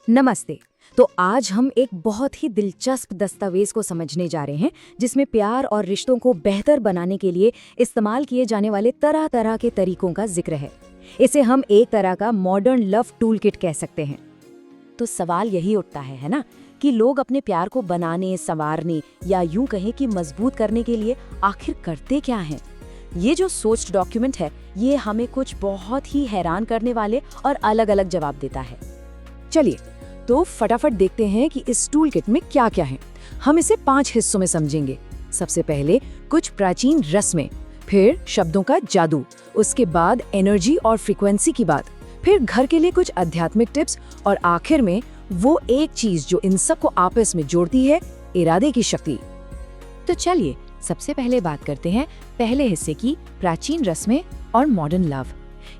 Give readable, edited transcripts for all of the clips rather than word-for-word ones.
नमस्ते। तो आज हम एक बहुत ही दिलचस्प दस्तावेज को समझने जा रहे हैं जिसमें प्यार और रिश्तों को बेहतर बनाने के लिए इस्तेमाल किए जाने वाले तरह तरह के तरीकों का जिक्र है। इसे हम एक तरह का मॉडर्न लव टूल किट कह सकते हैं। तो सवाल यही उठता है ना, कि लोग अपने प्यार को बनाने, संवारने या यूं कहें कि मजबूत करने के लिए आखिर करते क्या हैं? ये जो सोच्ड डॉक्यूमेंट है, ये हमें कुछ बहुत ही हैरान करने वाले और अलग अलग जवाब देता है। चलिए तो फटाफट देखते हैं कि इस टूल किट में क्या क्या है। हम इसे 5 हिस्सों में समझेंगे। सबसे पहले कुछ प्राचीन रस्में, फिर शब्दों का जादू, उसके बाद एनर्जी और फ्रीक्वेंसी की बात, फिर घर के लिए कुछ आध्यात्मिक टिप्स और आखिर में वो एक चीज जो इन सबको आपस में जोड़ती है, इरादे की शक्ति। तो चलिए सबसे पहले बात करते हैं पहले हिस्से की, प्राचीन रस्में और मॉडर्न लव।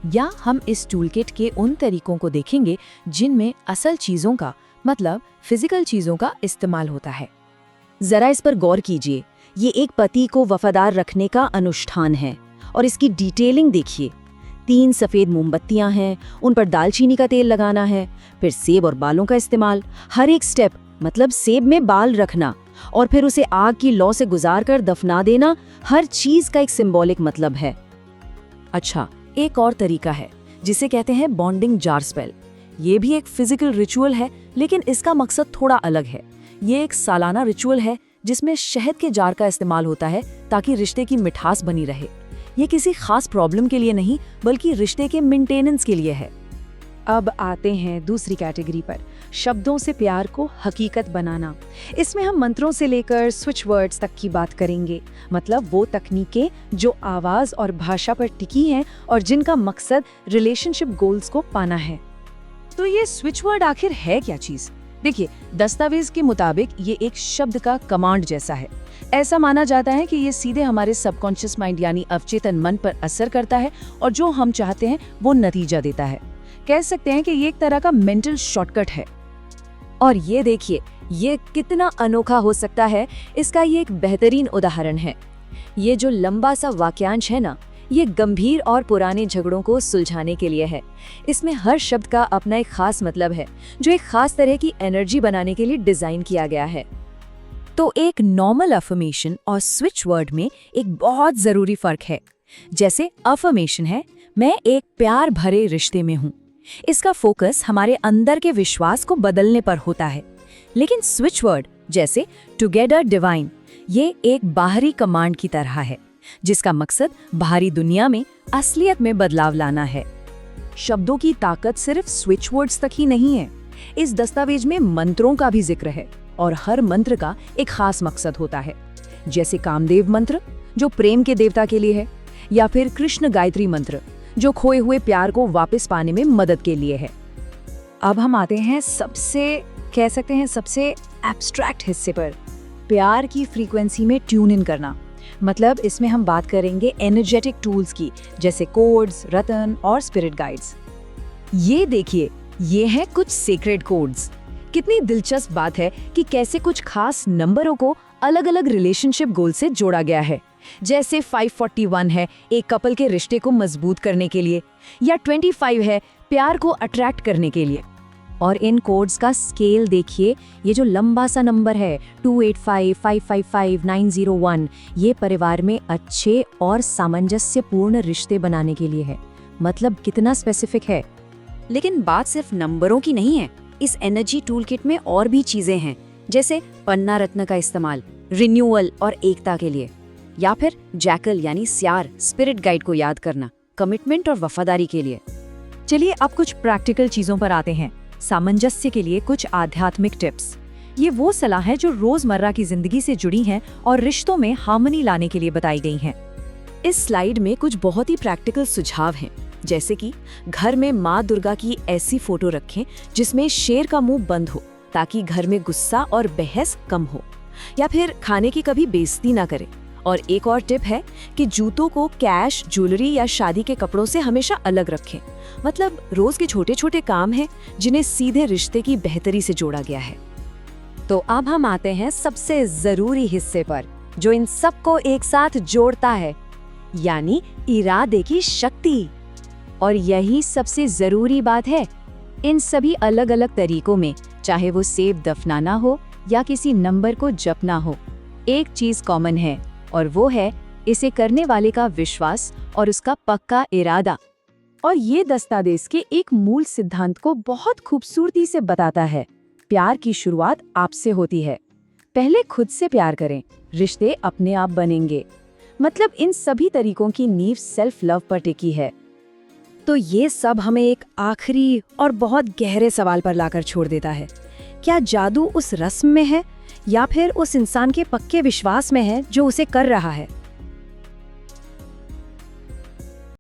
या हम इस टूलकिट के उन तरीकों को देखेंगे जिनमें असल चीजों का, मतलब फिजिकल चीजों का इस्तेमाल होता है। जरा इस पर गौर कीजिए। ये एक पति को वफादार रखने का अनुष्ठान है और इसकी डिटेलिंग देखिए। 3 सफेद मोमबत्तियां हैं, उन पर दालचीनी का तेल लगाना है, फिर सेब और बालों का इस्तेमाल। हर एक स्टेप, मतलब सेब में बाल रखना और फिर उसे आग की लौ से गुजार कर दफना देना, हर चीज का एक सिंबॉलिक मतलब है। अच्छा, एक और तरीका है जिसे कहते हैं बॉन्डिंग जार स्पेल। ये भी एक फिजिकल रिचुअल है, लेकिन इसका मकसद थोड़ा अलग है। ये एक सालाना रिचुअल है जिसमें शहद के जार का इस्तेमाल होता है ताकि रिश्ते की मिठास बनी रहे। ये किसी खास प्रॉब्लम के लिए नहीं, बल्कि रिश्ते के मेंटेनेंस के लिए है। अब आते हैं दूसरी कैटेगरी पर, शब्दों से प्यार को हकीकत बनाना। इसमें हम मंत्रों से लेकर स्विच वर्ड्स तक की बात करेंगे, मतलब वो तकनीकें जो आवाज और भाषा पर टिकी हैं और जिनका मकसद रिलेशनशिप गोल्स को पाना है। तो ये स्विच वर्ड आखिर है क्या चीज? देखिए, दस्तावेज के मुताबिक ये एक शब्द का कमांड जैसा है। ऐसा माना जाता है कि ये सीधे हमारे सबकॉन्शियस माइंड यानी अवचेतन मन पर असर करता है और जो हम चाहते हैं वो नतीजा देता है। कह सकते हैं कि ये एक तरह का मेंटल शॉर्टकट है। और ये देखिए, ये कितना अनोखा हो सकता है, इसका ये एक बेहतरीन उदाहरण है। ये जो लंबा सा वाक्यांश है ना, ये गंभीर और पुराने झगड़ों को सुलझाने के लिए है। इसमें हर शब्द का अपना एक खास मतलब है, जो एक खास तरह की एनर्जी बनाने के लिए डिजाइन किया गया है। तो एक नॉर्मल अफर्मेशन और स्विच वर्ड में एक बहुत जरूरी फर्क है। जैसे अफर्मेशन है, मैं एक प्यार भरे रिश्ते में हूँ। इसका फोकस हमारे अंदर के विश्वास को बदलने पर होता है। लेकिन स्विच वर्ड जैसे टुगेदर डिवाइन, ये एक बाहरी कमांड की तरह है जिसका मकसद बाहरी दुनिया में असलियत में बदलाव लाना है। शब्दों की ताकत सिर्फ स्विच वर्ड्स तक ही नहीं है। इस दस्तावेज में मंत्रों का भी जिक्र है और हर मंत्र का एक खास मकसद होता है। जैसे कामदेव मंत्र जो प्रेम के देवता के लिए है, या फिर कृष्ण गायत्री मंत्र जो खोए हुए प्यार को वापस पाने में मदद के लिए है। अब हम आते हैं सबसे एब्स्ट्रैक्ट हिस्से पर, प्यार की फ्रीक्वेंसी में ट्यून इन करना। मतलब इसमें हम बात करेंगे एनर्जेटिक टूल्स की, जैसे कोड्स, रतन और स्पिरिट गाइड्स। ये देखिए, ये हैं कुछ सीक्रेट कोड्स। कितनी दिलचस्प बात है कि कैसे कुछ खास नंबरों को अलग अलग रिलेशनशिप गोल से जोड़ा गया है। जैसे 541 है एक कपल के रिश्ते को मजबूत करने के लिए, या 25 है प्यार को अट्रैक्ट करने के लिए। और इन कोड्स का स्केल देखिए, ये जो लंबा सा नंबर है 285, 555, 901, ये परिवार में अच्छे और सामंजस्यपूर्ण रिश्ते बनाने के लिए है। मतलब कितना स्पेसिफिक है। लेकिन बात सिर्फ नंबरों की नहीं है। इस एनर्जी टूलकिट में और भी चीजें हैं, जैसे पन्ना रत्न का इस्तेमाल रिन्यूअल और एकता के लिए, या फिर जैकल यानी स्यार स्पिरिट गाइड को याद करना कमिटमेंट और वफादारी के लिए। चलिए अब कुछ प्रैक्टिकल चीजों पर आते हैं। सामंजस्य के लिए कुछ आध्यात्मिक टिप्स। ये वो सलाह है जो रोजमर्रा की जिंदगी से जुड़ी हैं और रिश्तों में हार्मनी लाने के लिए बताई गई हैं। इस स्लाइड में कुछ बहुत ही प्रैक्टिकल सुझाव हैं, जैसे कि घर में माँ दुर्गा की ऐसी फोटो रखें जिसमें शेर का मुंह बंद हो ताकि घर में गुस्सा और बहस कम हो, या फिर खाने की कभी बेइज्जती ना करें। और एक और टिप है कि जूतों को कैश, ज्वेलरी या शादी के कपड़ों से हमेशा अलग रखें। मतलब रोज के छोटे छोटे काम हैं जिन्हें सीधे रिश्ते की बेहतरी से जोड़ा गया है। तो अब हम आते हैं सबसे जरूरी हिस्से पर, जो इन सबको एक साथ जोड़ता है, यानी इरादे की शक्ति। और यही सबसे जरूरी बात है, इन सभी अलग अलग तरीकों में, चाहे वो सेब दफनाना हो या किसी नंबर को जपना हो, एक चीज कॉमन है, और वो है इसे करने वाले का विश्वास और उसका पक्का इरादा। और ये दस्तावेज के एक मूल सिद्धांत को बहुत खूबसूरती से बताता है। प्यार की शुरुआत आपसे होती है। पहले खुद से प्यार करें, रिश्ते अपने आप बनेंगे। मतलब इन सभी तरीकों की नींव सेल्फ लव पर टिकी है। तो ये सब हमें एक आखिरी और बहुत गहरे सवाल पर लाकर छोड़ देता है। क्या जादू उस रस्म में है या फिर उस इंसान के पक्के विश्वास में है जो उसे कर रहा है?